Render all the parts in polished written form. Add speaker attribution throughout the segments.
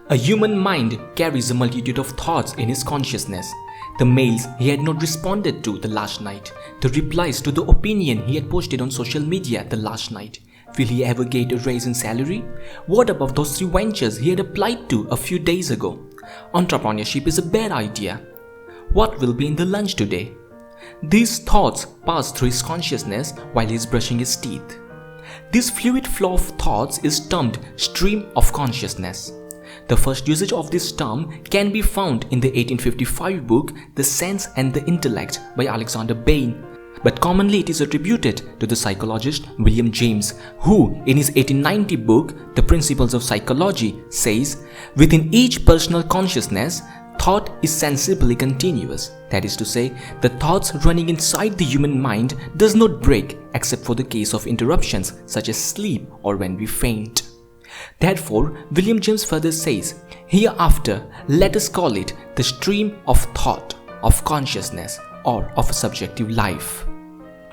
Speaker 1: A human mind carries a multitude of thoughts in his consciousness. The mails he had not responded to the last night, the replies to the opinion he had posted on social media the last night. Will he ever get a raise in salary? What about those 3 ventures he had applied to a few days ago? Entrepreneurship is a bad idea. What will be in the lunch today? These thoughts pass through his consciousness while he is brushing his teeth. This fluid flow of thoughts is termed stream of consciousness. The first usage of this term can be found in the 1855 book The Sense and the Intellect by Alexander Bain, but commonly it is attributed to the psychologist William James, who in his 1890 book The Principles of Psychology says, within each personal consciousness, thought is sensibly continuous. That is to say, the thoughts running inside the human mind does not break except for the case of interruptions such as sleep or when we faint. Therefore, William James further says, hereafter let us call it the stream of thought, of consciousness, or of a subjective life.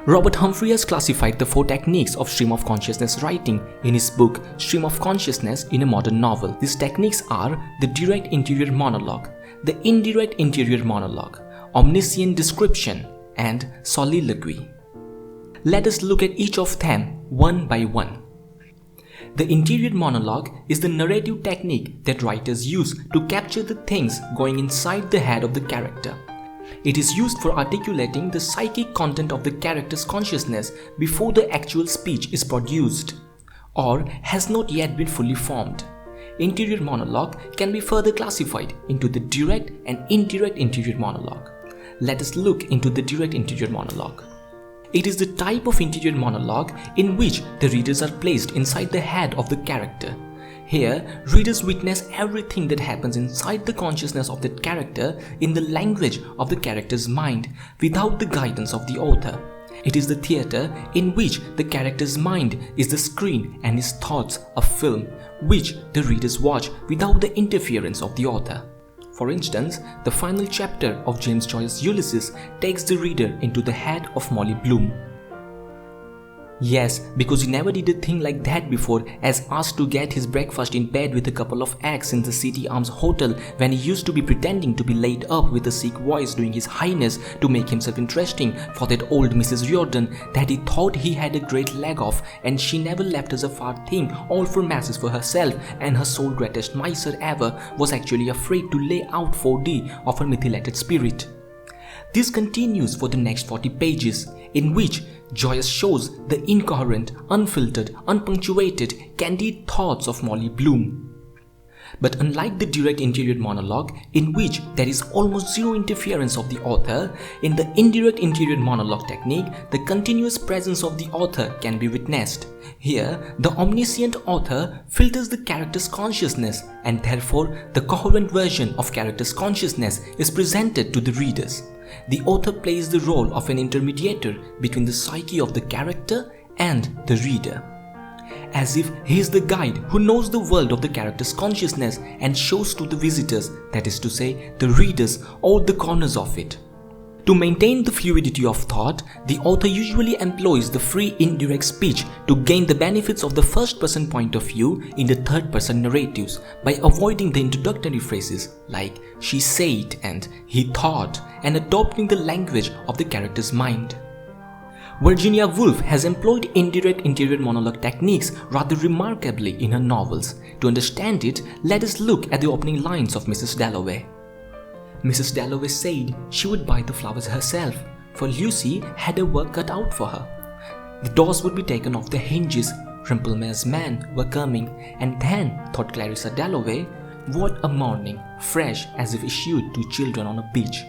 Speaker 1: Robert Humphrey has classified the 4 techniques of stream of consciousness writing in his book Stream of Consciousness in a Modern Novel. These techniques are the direct interior monologue, the indirect interior monologue, Omniscient Description, and Soliloquy. Let us look at each of them one by one. The interior monologue is the narrative technique that writers use to capture the things going inside the head of the character. It is used for articulating the psychic content of the character's consciousness before the actual speech is produced, or has not yet been fully formed. Interior monologue can be further classified into the direct and indirect interior monologue. Let us look into the direct interior monologue. It is the type of interior monologue in which the readers are placed inside the head of the character. Here, readers witness everything that happens inside the consciousness of that character in the language of the character's mind without the guidance of the author. It is the theatre in which the character's mind is the screen and his thoughts a film, which the readers watch without the interference of the author. For instance, the final chapter of James Joyce's Ulysses takes the reader into the head of Molly Bloom. Yes, because he never did a thing like that before, as asked to get his breakfast in bed with a couple of eggs in the City Arms Hotel when he used to be pretending to be laid up with a sick voice doing his highness to make himself interesting for that old Mrs. Riordan that he thought he had a great leg of, and she never left us a far thing, all for masses for herself, and her sole greatest miser ever was actually afraid to lay out 4D of her methylated spirit. This continues for the next 40 pages, in which Joyce shows the incoherent, unfiltered, unpunctuated, candid thoughts of Molly Bloom. But unlike the direct interior monologue, in which there is almost zero interference of the author, in the indirect interior monologue technique, the continuous presence of the author can be witnessed. Here, the omniscient author filters the character's consciousness, and therefore the coherent version of character's consciousness is presented to the readers. The author plays the role of an intermediator between the psyche of the character and the reader, as if he is the guide who knows the world of the character's consciousness and shows to the visitors, that is to say, the readers, all the corners of it. To maintain the fluidity of thought, the author usually employs the free indirect speech to gain the benefits of the first-person point of view in the third-person narratives by avoiding the introductory phrases like she said and he thought, and adopting the language of the character's mind. Virginia Woolf has employed indirect interior monologue techniques rather remarkably in her novels. To understand it, let us look at the opening lines of Mrs. Dalloway. Mrs. Dalloway said she would buy the flowers herself, for Lucy had her work cut out for her. The doors would be taken off the hinges, Rimplemayer's men were coming, and then, thought Clarissa Dalloway, what a morning, fresh as if issued to children on a beach.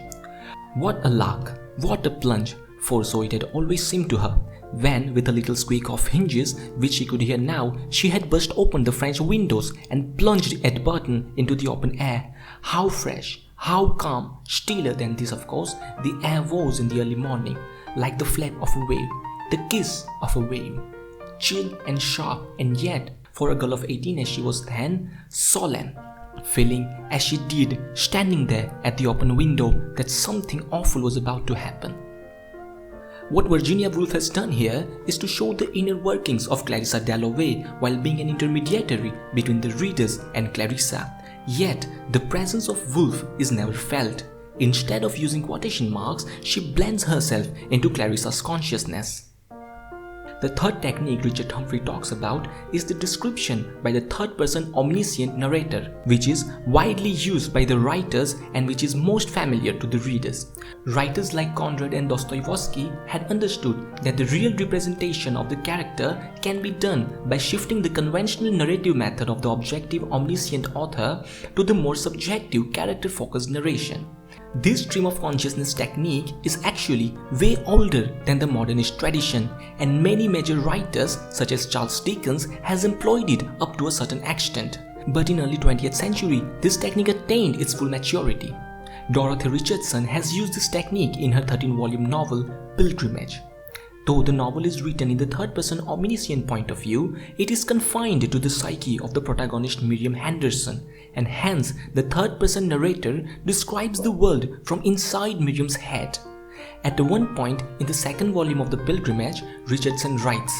Speaker 1: What a lark, what a plunge, for so it had always seemed to her, when, with a little squeak of hinges, which she could hear now, she had burst open the French windows and plunged at Burton into the open air. How fresh, how calm, stiller than this of course, the air was in the early morning, like the flap of a wave, the kiss of a wave. Chill and sharp, and yet, for a girl of 18 as she was then, solemn, feeling as she did, standing there at the open window, that something awful was about to happen. What Virginia Woolf has done here is to show the inner workings of Clarissa Dalloway while being an intermediary between the readers and Clarissa. Yet, the presence of Woolf is never felt. Instead of using quotation marks, she blends herself into Clarissa's consciousness. The third technique Richard Humphrey talks about is the description by the third-person omniscient narrator, which is widely used by the writers and which is most familiar to the readers. Writers like Conrad and Dostoevsky had understood that the real representation of the character can be done by shifting the conventional narrative method of the objective omniscient author to the more subjective character-focused narration. This stream of consciousness technique is actually way older than the modernist tradition, and many major writers such as Charles Dickens has employed it up to a certain extent. But in early 20th century, this technique attained its full maturity. Dorothy Richardson has used this technique in her 13-volume novel Pilgrimage. Though the novel is written in the third-person omniscient point of view, it is confined to the psyche of the protagonist Miriam Henderson, and hence the third-person narrator describes the world from inside Miriam's head. At one point in the second volume of the Pilgrimage, Richardson writes,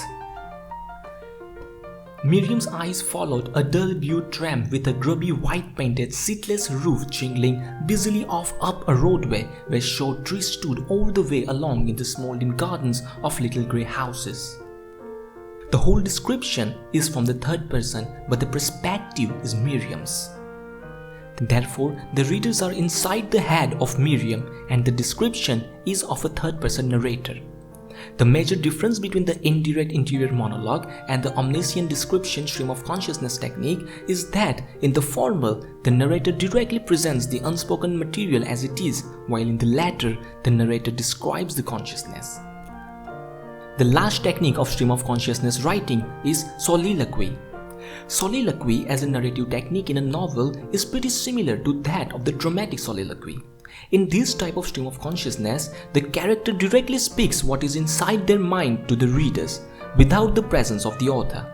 Speaker 1: Miriam's eyes followed a dull-hued tram with a grubby white-painted seatless roof jingling busily off up a roadway where short trees stood all the way along in the smoldering gardens of little grey houses. The whole description is from the third person, but the perspective is Miriam's. Therefore, the readers are inside the head of Miriam and the description is of a third-person narrator. The major difference between the indirect interior monologue and the omniscient description stream of consciousness technique is that in the former, the narrator directly presents the unspoken material as it is, while in the latter, the narrator describes the consciousness. The last technique of stream of consciousness writing is soliloquy. Soliloquy as a narrative technique in a novel is pretty similar to that of the dramatic soliloquy. In this type of stream of consciousness, the character directly speaks what is inside their mind to the readers, without the presence of the author.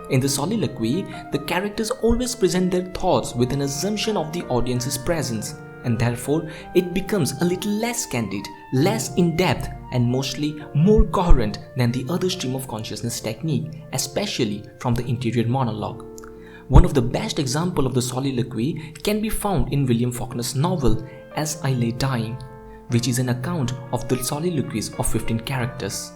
Speaker 1: In the soliloquy, the characters always present their thoughts with an assumption of the audience's presence, and therefore it becomes a little less candid, less in-depth, and mostly more coherent than the other stream of consciousness technique, especially from the interior monologue. One of the best examples of the soliloquy can be found in William Faulkner's novel As I Lay Dying, which is an account of the soliloquies of 15 characters.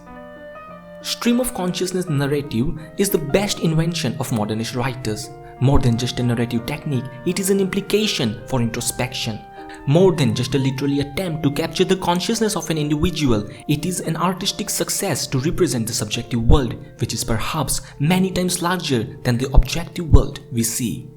Speaker 1: Stream of consciousness narrative is the best invention of modernist writers. More than just a narrative technique, it is an implication for introspection. More than just a literary attempt to capture the consciousness of an individual, it is an artistic success to represent the subjective world, which is perhaps many times larger than the objective world we see.